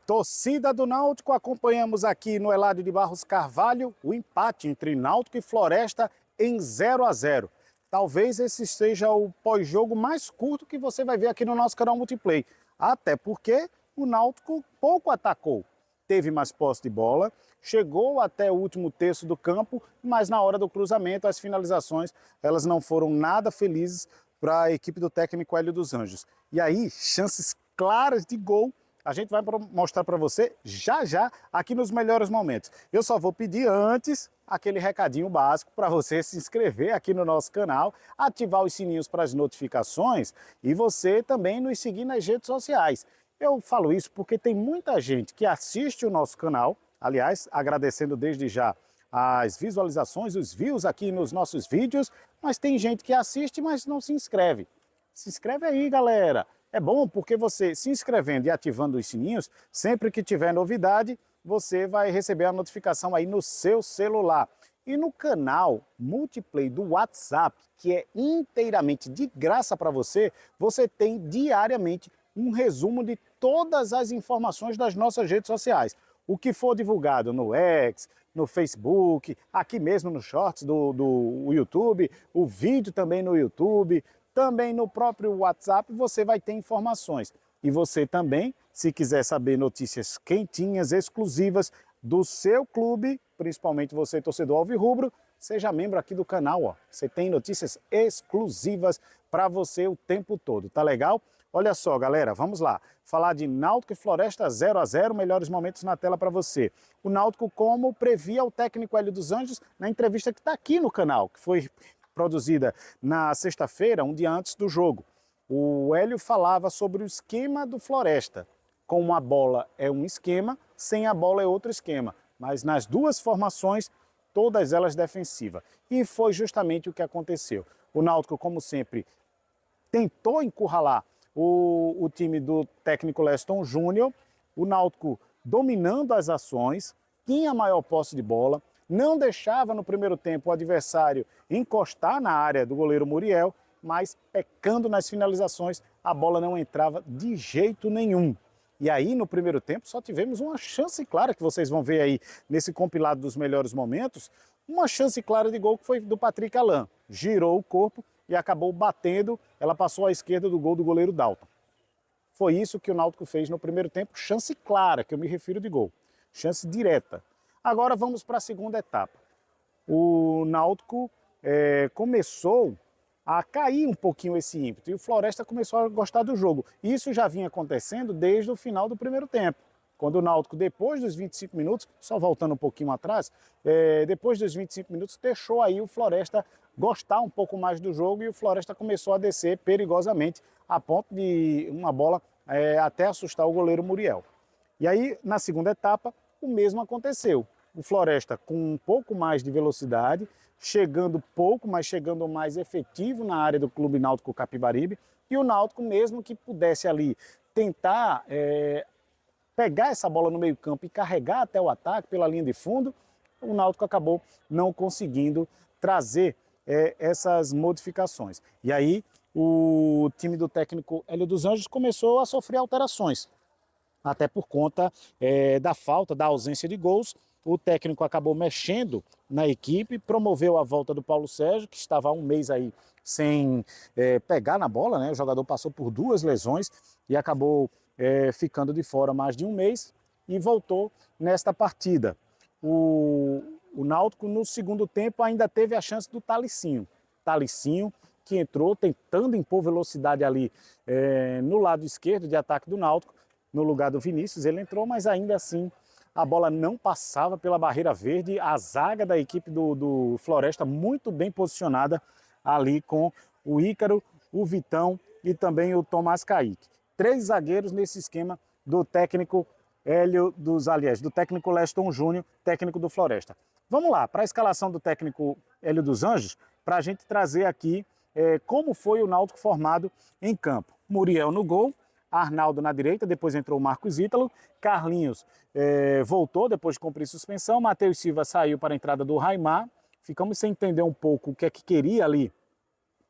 Torcida do Náutico, acompanhamos aqui no Eladio de Barros Carvalho o empate entre Náutico e Floresta em 0-0. Talvez esse seja o pós-jogo mais curto que você vai ver aqui no nosso canal Multiplay. Até porque o Náutico pouco atacou. Teve mais posse de bola, chegou até o último terço do campo, mas na hora do cruzamento, as finalizações, elas não foram nada felizes para a equipe do técnico Hélio dos Anjos. E aí, chances claras de gol, a gente vai mostrar para você já já aqui nos melhores momentos. Eu só vou pedir antes aquele recadinho básico para você se inscrever aqui no nosso canal, ativar os sininhos para as notificações e você também nos seguir nas redes sociais. Eu falo isso porque tem muita gente que assiste o nosso canal, aliás, agradecendo desde já as visualizações, os views aqui nos nossos vídeos, mas tem gente que assiste, mas não se inscreve. Se inscreve aí, galera! É bom porque você se inscrevendo e ativando os sininhos, sempre que tiver novidade, você vai receber a notificação aí no seu celular. E no canal Multiplay do WhatsApp, que é inteiramente de graça para você, você tem diariamente um resumo de todas as informações das nossas redes sociais. O que for divulgado no X, no Facebook, aqui mesmo no Shorts do YouTube, o vídeo também no YouTube, também no próprio WhatsApp você vai ter informações. E você também, se quiser saber notícias quentinhas, exclusivas do seu clube, principalmente você torcedor alvirrubro, seja membro aqui do canal, ó. Você tem notícias exclusivas para você o tempo todo, tá legal? Olha só, galera, vamos lá. Falar de Náutico e Floresta 0-0, melhores momentos na tela para você. O Náutico, como previa o técnico Hélio dos Anjos na entrevista que está aqui no canal, que foi produzida na sexta-feira, um dia antes do jogo. O Hélio falava sobre o esquema do Floresta. Com a bola é um esquema, sem a bola é outro esquema. Mas nas duas formações, todas elas defensivas. E foi justamente o que aconteceu. O Náutico, como sempre, tentou encurralar o time do técnico Leston Júnior. O Náutico dominando as ações, tinha a maior posse de bola, não deixava no primeiro tempo o adversário encostar na área do goleiro Muriel, mas pecando nas finalizações, a bola não entrava de jeito nenhum. E aí, no primeiro tempo, só tivemos uma chance clara, que vocês vão ver aí nesse compilado dos melhores momentos, uma chance clara de gol que foi do Patrick Alain. Girou o corpo e acabou batendo, ela passou à esquerda do gol do goleiro Dalton. Foi isso que o Náutico fez no primeiro tempo, chance clara, que eu me refiro de gol, chance direta. Agora vamos para a segunda etapa. O Náutico começou a cair um pouquinho esse ímpeto e o Floresta começou a gostar do jogo. Isso já vinha acontecendo desde o final do primeiro tempo. Quando o Náutico, depois dos 25 minutos, só voltando um pouquinho atrás, depois dos 25 minutos, deixou aí o Floresta gostar um pouco mais do jogo e o Floresta começou a descer perigosamente a ponto de uma bola até assustar o goleiro Muriel. E aí, na segunda etapa, o mesmo aconteceu. O Floresta com um pouco mais de velocidade, chegando pouco, mas chegando mais efetivo na área do Clube Náutico Capibaribe, e o Náutico, mesmo que pudesse ali tentar pegar essa bola no meio campo e carregar até o ataque pela linha de fundo, o Náutico acabou não conseguindo trazer essas modificações. E aí o time do técnico Hélio dos Anjos começou a sofrer alterações, até por conta da falta, da ausência de gols. O técnico acabou mexendo na equipe, promoveu a volta do Paulo Sérgio, que estava há um mês aí sem pegar na bola, né? O jogador passou por 2 lesões e acabou ficando de fora mais de um mês e voltou nesta partida. O Náutico, no segundo tempo, ainda teve a chance do Talicinho. Talicinho, que entrou tentando impor velocidade ali no lado esquerdo de ataque do Náutico, no lugar do Vinícius. Ele entrou, mas ainda assim a bola não passava pela barreira verde. A zaga da equipe do Floresta muito bem posicionada ali com o Ícaro, o Vitão e também o Tomás Kaique. 3 zagueiros nesse esquema do técnico do técnico Leston Júnior, técnico do Floresta. Vamos lá, para a escalação do técnico Hélio dos Anjos, para a gente trazer aqui como foi o Náutico formado em campo. Muriel no gol, Arnaldo na direita, depois entrou o Marcos Ítalo, Carlinhos voltou depois de cumprir suspensão, Matheus Silva saiu para a entrada do Raimar, ficamos sem entender um pouco o que é que queria ali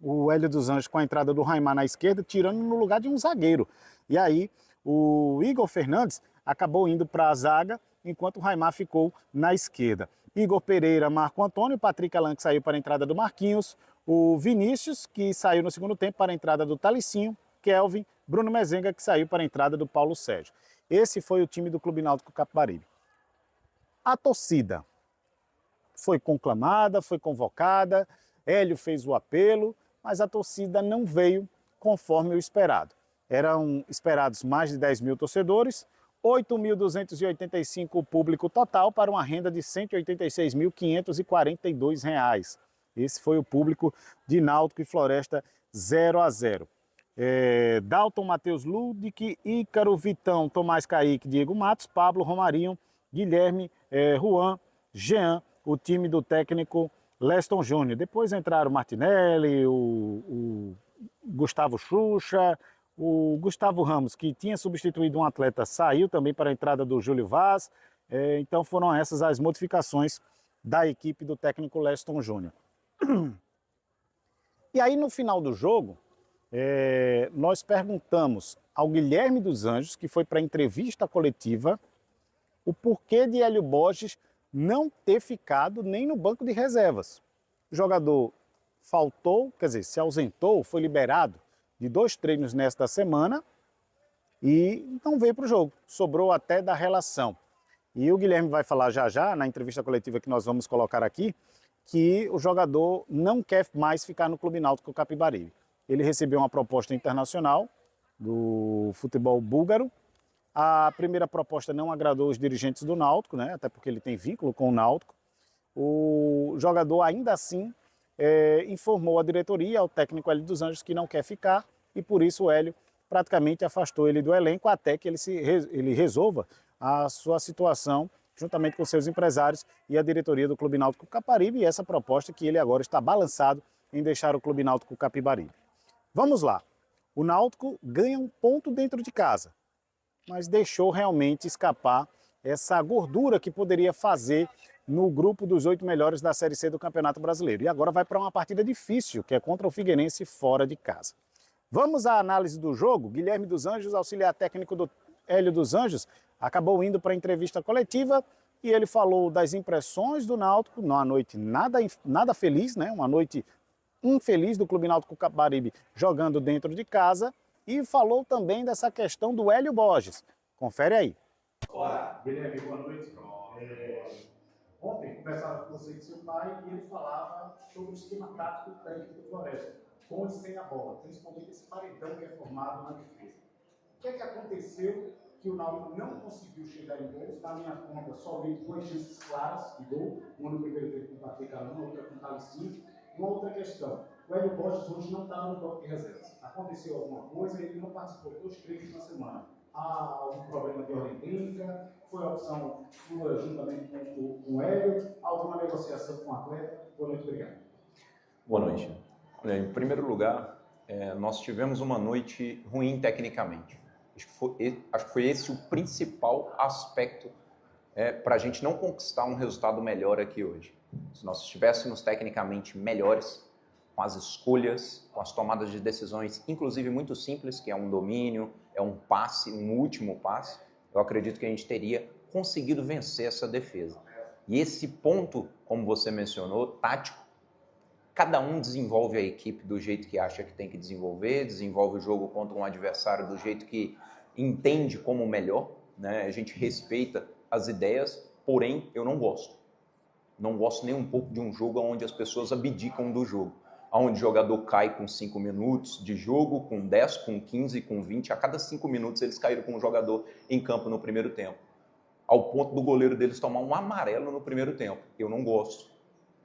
o Hélio dos Anjos com a entrada do Raimar na esquerda, tirando no lugar de um zagueiro. E aí o Igor Fernandes acabou indo para a zaga, enquanto o Raimar ficou na esquerda. Igor Pereira, Marco Antônio, Patrick Alan, que saiu para a entrada do Marquinhos, o Vinícius, que saiu no segundo tempo para a entrada do Talicinho, Kelvin, Bruno Mezenga, que saiu para a entrada do Paulo Sérgio. Esse foi o time do Clube Náutico Capibaribe. A torcida foi conclamada, foi convocada, Hélio fez o apelo, mas a torcida não veio conforme o esperado. Eram esperados mais de 10 mil torcedores, 8.285 o público total para uma renda de R$ 186.542. Esse foi o público de Náutico e Floresta 0-0. Dalton, Matheus Ludic, Ícaro, Vitão, Tomás Caíque, Diego Matos, Pablo, Romarinho, Guilherme, Juan, Jean, o time do técnico Leston Júnior. Depois entraram o Martinelli, o Gustavo Xuxa, o Gustavo Ramos, que tinha substituído um atleta, saiu também para a entrada do Júlio Vaz. Então foram essas as modificações da equipe do técnico Leston Júnior. E aí no final do jogo, nós perguntamos ao Guilherme dos Anjos, que foi para a entrevista coletiva, o porquê de Hélio Borges não ter ficado nem no banco de reservas. O jogador faltou, quer dizer, se ausentou, foi liberado de 2 treinos nesta semana e não veio para o jogo. Sobrou até da relação. E o Guilherme vai falar já já, na entrevista coletiva que nós vamos colocar aqui, que o jogador não quer mais ficar no Clube Náutico Capibaribe. Ele recebeu uma proposta internacional do futebol búlgaro. A primeira proposta não agradou os dirigentes do Náutico, né? Até porque ele tem vínculo com o Náutico. O jogador ainda assim informou a diretoria, ao técnico Hélio dos Anjos, que não quer ficar e por isso o Hélio praticamente afastou ele do elenco até que ele resolva a sua situação juntamente com seus empresários e a diretoria do Clube Náutico Capibaribe, e essa proposta que ele agora está balançado em deixar o Clube Náutico Capibaribe. Vamos lá. O Náutico ganha um ponto dentro de casa, mas deixou realmente escapar essa gordura que poderia fazer no grupo dos 8 melhores da Série C do Campeonato Brasileiro. E agora vai para uma partida difícil, que é contra o Figueirense fora de casa. Vamos à análise do jogo. Guilherme dos Anjos, auxiliar técnico do Hélio dos Anjos, acabou indo para a entrevista coletiva e ele falou das impressões do Náutico, numa noite nada feliz, né? Uma noite infeliz do Clube Náutico Capibaribe jogando dentro de casa, e falou também dessa questão do Hélio Borges. Confere aí. Olá, Guilherme, boa noite. Ontem conversava com você e seu pai e ele falava sobre o esquema tático da equipe do Floresta, com e sem a bola, principalmente esse paredão que é formado na defesa. O que é que aconteceu que o Náutico não conseguiu chegar em gols? Na minha conta, somente 2 chances claras de gol, uma no primeiro tempo com o Patrick Alan, outra com o Talicinho. Uma outra questão, o Hélio Borges hoje não estava no banco de reservas. Aconteceu alguma coisa, ele não participou de 2 treinos na semana. Há algum problema de ordem clínica? Foi a opção sua juntamente com o Hélio? Alguma negociação com o atleta? Boa noite, obrigado. Boa noite. Em primeiro lugar, nós tivemos uma noite ruim tecnicamente. Acho que foi esse o principal aspecto para a gente não conquistar um resultado melhor aqui hoje. Se nós estivéssemos tecnicamente melhores, com as escolhas, com as tomadas de decisões, inclusive muito simples, que é um domínio, é um passe, um último passe, eu acredito que a gente teria conseguido vencer essa defesa. E esse ponto, como você mencionou, tático, cada um desenvolve a equipe do jeito que acha que tem que desenvolver, desenvolve o jogo contra um adversário do jeito que entende como melhor, né? A gente respeita as ideias, porém eu não gosto. Não gosto nem um pouco de um jogo onde as pessoas abdicam do jogo, onde o jogador cai com 5 minutos de jogo, com 10, com 15, com 20. A cada 5 minutos eles caíram com um jogador em campo no primeiro tempo, ao ponto do goleiro deles tomar um amarelo no primeiro tempo. Eu não gosto.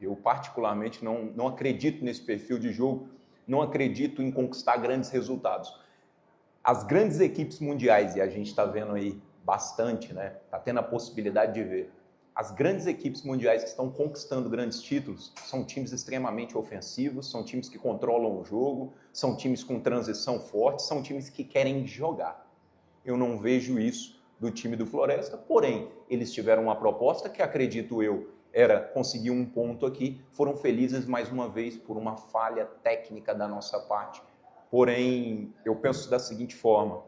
Eu particularmente não acredito nesse perfil de jogo, não acredito em conquistar grandes resultados. As grandes equipes mundiais, e a gente está vendo aí bastante, né? Está tendo a possibilidade de ver. As grandes equipes mundiais que estão conquistando grandes títulos são times extremamente ofensivos, são times que controlam o jogo, são times com transição forte, são times que querem jogar. Eu não vejo isso do time do Floresta, porém, eles tiveram uma proposta que, acredito eu, era conseguir um ponto aqui, foram felizes mais uma vez por uma falha técnica da nossa parte. Porém, eu penso da seguinte forma,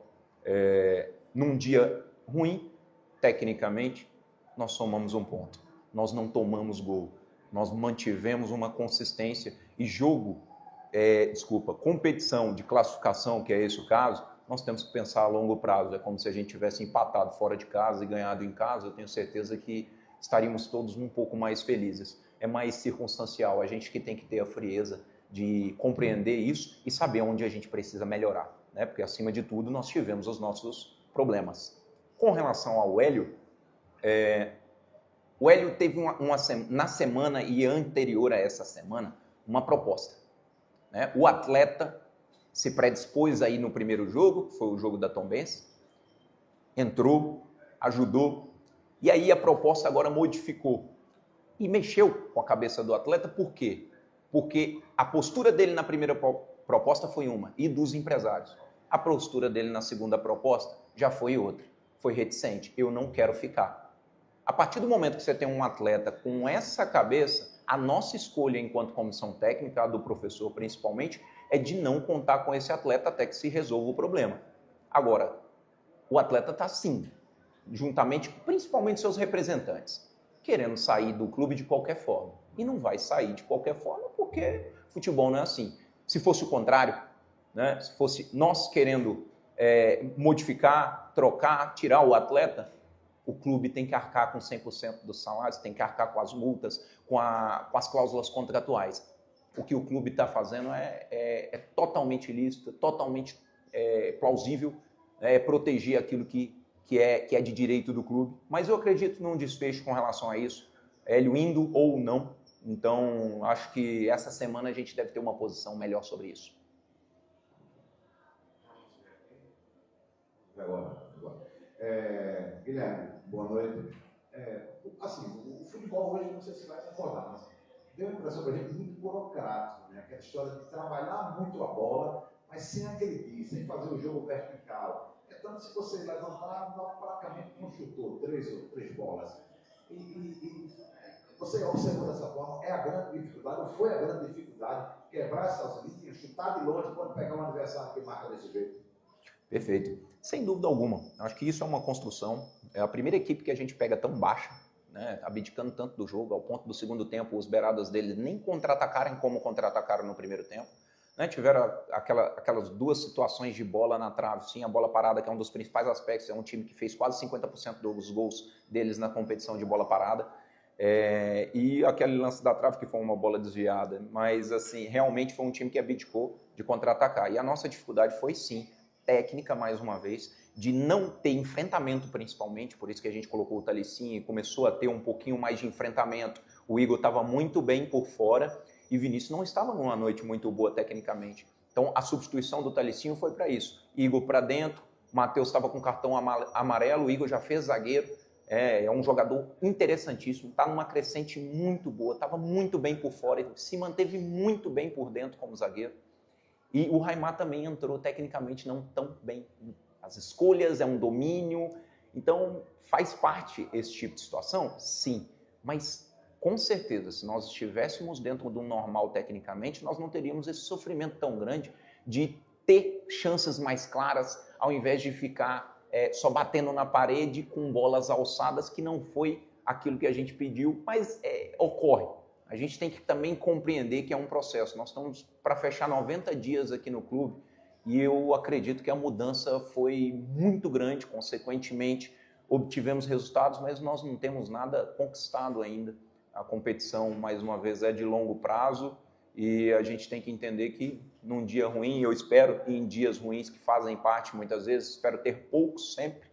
num dia ruim, tecnicamente, nós somamos um ponto. Nós não tomamos gol. Nós mantivemos uma consistência e competição de classificação, que é esse o caso, nós temos que pensar a longo prazo. É como se a gente tivesse empatado fora de casa e ganhado em casa. Eu tenho certeza que estaríamos todos um pouco mais felizes. É mais circunstancial, a gente que tem que ter a frieza de compreender isso e saber onde a gente precisa melhorar, né? Porque, acima de tudo, nós tivemos os nossos problemas. Com relação ao Hélio, o Hélio teve na semana e anterior a essa semana uma proposta, né? O atleta se predispôs aí no primeiro jogo, que foi o jogo da Tombense, entrou, ajudou, e aí a proposta agora modificou e mexeu com a cabeça do atleta. Por quê? Porque a postura dele na primeira proposta foi uma, e dos empresários. A postura dele na segunda proposta já foi outra, foi reticente, eu não quero ficar. A partir do momento que você tem um atleta com essa cabeça, a nossa escolha enquanto comissão técnica, a do professor principalmente, é de não contar com esse atleta até que se resolva o problema. Agora, o atleta está sim, juntamente, principalmente seus representantes, querendo sair do clube de qualquer forma. E não vai sair de qualquer forma porque futebol não é assim. Se fosse o contrário, né? Se fosse nós querendo modificar, trocar, tirar o atleta, o clube tem que arcar com 100% dos salários, tem que arcar com as multas, com as cláusulas contratuais. O que o clube está fazendo é totalmente ilícito, totalmente plausível, proteger aquilo que é de direito do clube. Mas eu acredito num desfecho com relação a isso, Hélio indo ou não. Então, acho que essa semana a gente deve ter uma posição melhor sobre isso. Agora. Guilherme, boa noite. O futebol hoje, não sei se vai concordar, mas deu a impressão para a gente muito burocrático, né? Aquela história de trabalhar muito a bola, mas sem agredir, sem fazer o jogo vertical. Tanto se você levantar, praticamente não chutou três bolas. E você observou dessa forma, é a grande dificuldade, ou foi a grande dificuldade, quebrar essas linhas, chutar de longe quando pegar um adversário que marca desse jeito? Perfeito. Sem dúvida alguma. Acho que isso é uma construção. É a primeira equipe que a gente pega tão baixa, né, abdicando tanto do jogo, ao ponto do segundo tempo, os beiradas deles nem contra-atacarem como contra-atacaram no primeiro tempo. Né, tiveram aquelas duas situações de bola na trave, sim, a bola parada, que é um dos principais aspectos, é um time que fez quase 50% dos gols deles na competição de bola parada. E aquele lance da trave que foi uma bola desviada, mas assim, realmente foi um time que abdicou de contra-atacar. E a nossa dificuldade foi sim, técnica mais uma vez, de não ter enfrentamento principalmente, por isso que a gente colocou o Thalecinho e começou a ter um pouquinho mais de enfrentamento. O Igor estava muito bem por fora e Vinícius não estava numa noite muito boa tecnicamente. Então a substituição do Thalecinho foi para isso. Igor para dentro, Matheus estava com cartão amarelo, o Igor já fez zagueiro. É um jogador interessantíssimo, está numa crescente muito boa, estava muito bem por fora, se manteve muito bem por dentro como zagueiro. E o Raimar também entrou tecnicamente não tão bem. As escolhas, é um domínio, então faz parte esse tipo de situação? Sim, mas com certeza, se nós estivéssemos dentro do normal tecnicamente, nós não teríamos esse sofrimento tão grande de ter chances mais claras, ao invés de ficar só batendo na parede com bolas alçadas, que não foi aquilo que a gente pediu, mas ocorre. A gente tem que também compreender que é um processo. Nós estamos para fechar 90 dias aqui no clube e eu acredito que a mudança foi muito grande, consequentemente obtivemos resultados, mas nós não temos nada conquistado ainda. A competição, mais uma vez, é de longo prazo e a gente tem que entender que num dia ruim, eu espero em dias ruins que fazem parte muitas vezes, espero ter poucos sempre,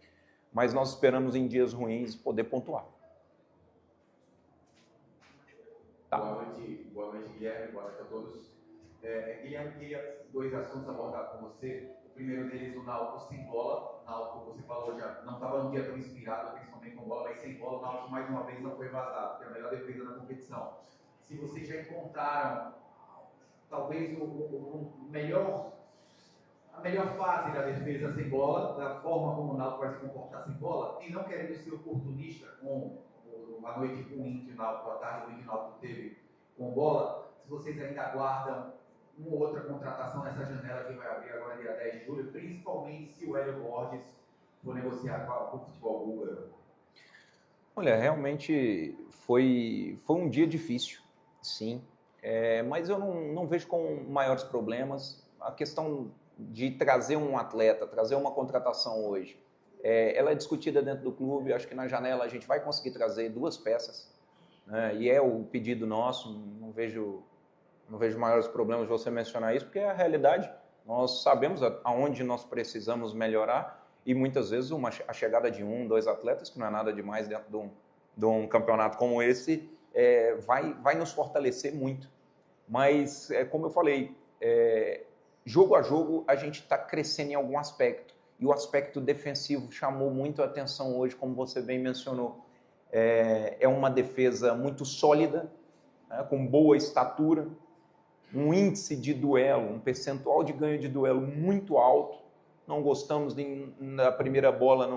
mas nós esperamos em dias ruins poder pontuar. Tá. Boa noite, Guilherme, boa noite a todos. Guilherme, queria dois assuntos abordar com você. O primeiro deles, o Náutico sem bola. O Náutico, você falou, já não estava um dia tão inspirado, principalmente com bola, mas sem bola, o Náutico mais uma vez não foi vazado, que é a melhor defesa da competição. Se vocês já encontraram talvez a melhor fase da defesa sem bola, da forma como o Náutico vai se comportar sem bola, e não querendo ser oportunista com a noite ruim que o Náutico, a tarde ruim que o Náutico teve com bola, se vocês ainda aguardam uma ou outra contratação nessa janela que vai abrir agora dia 10 de julho, principalmente se o Hélio Borges for negociar com o futebol búlgaro. Olha, realmente foi um dia difícil, sim, mas eu não vejo com maiores problemas. A questão de trazer um atleta, trazer uma contratação hoje, ela é discutida dentro do clube. Acho que na janela a gente vai conseguir trazer 2 peças, né? E é o pedido nosso. Não vejo maiores problemas de você mencionar isso, porque é a realidade. Nós sabemos aonde nós precisamos melhorar e muitas vezes a chegada de 1, 2 atletas, que não é nada demais dentro de um campeonato como esse, vai nos fortalecer muito. Mas, como eu falei, jogo a jogo a gente está crescendo em algum aspecto. E o aspecto defensivo chamou muito a atenção hoje, como você bem mencionou. É uma defesa muito sólida, né, com boa estatura, um índice de duelo, um percentual de ganho de duelo muito alto. Não gostamos da primeira bola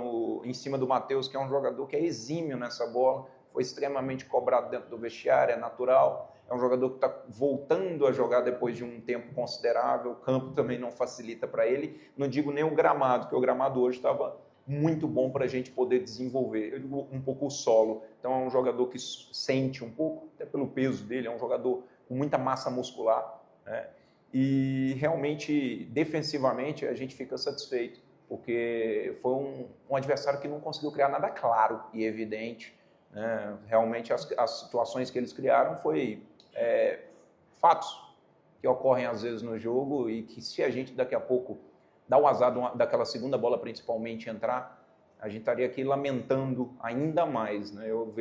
em cima do Matheus, que é um jogador que é exímio nessa bola, foi extremamente cobrado dentro do vestiário, é natural. É um jogador que está voltando a jogar depois de um tempo considerável, o campo também não facilita para ele. Não digo nem o gramado, porque o gramado hoje estava muito bom para a gente poder desenvolver. Eu digo um pouco o solo. Então é um jogador que sente um pouco, até pelo peso dele, é um jogador com muita massa muscular, né? E realmente, defensivamente, a gente fica satisfeito, porque foi um adversário que não conseguiu criar nada claro e evidente, né? Realmente as situações que eles criaram foi fatos que ocorrem às vezes no jogo e que, se a gente daqui a pouco dá o azar daquela segunda bola principalmente entrar, a gente estaria aqui lamentando ainda mais, né? Eu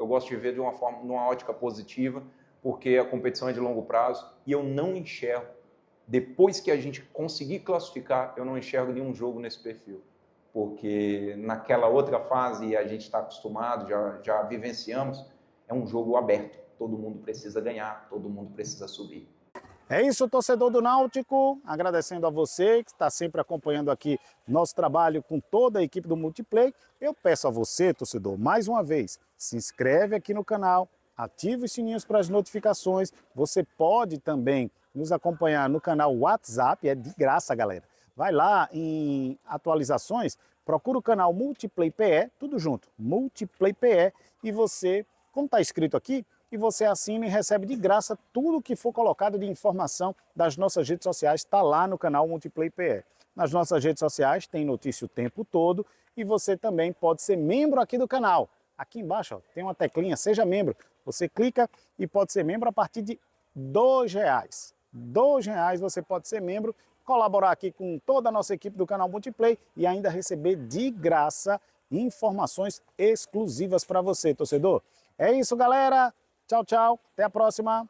gosto de ver de numa ótica positiva, porque a competição é de longo prazo e eu não enxergo, depois que a gente conseguir classificar, eu não enxergo nenhum jogo nesse perfil, porque naquela outra fase a gente está acostumado, já vivenciamos, é um jogo aberto. Todo mundo precisa ganhar, todo mundo precisa subir. É isso, torcedor do Náutico, agradecendo a você que está sempre acompanhando aqui nosso trabalho com toda a equipe do Multiplay. Eu peço a você, torcedor, mais uma vez, se inscreve aqui no canal, ative os sininhos para as notificações. Você pode também nos acompanhar no canal WhatsApp, é de graça, galera. Vai lá em atualizações, procura o canal Multiplay PE, tudo junto, Multiplay PE, e você, como está escrito aqui, e você assina e recebe de graça tudo que for colocado de informação das nossas redes sociais, está lá no canal Multiplay PE. Nas nossas redes sociais tem notícia o tempo todo e você também pode ser membro aqui do canal. Aqui embaixo tem uma teclinha, seja membro. Você clica e pode ser membro a partir de R$2. R$2 você pode ser membro, colaborar aqui com toda a nossa equipe do canal Multiplay e ainda receber de graça informações exclusivas para você, torcedor. É isso, galera. Tchau, tchau. Até a próxima.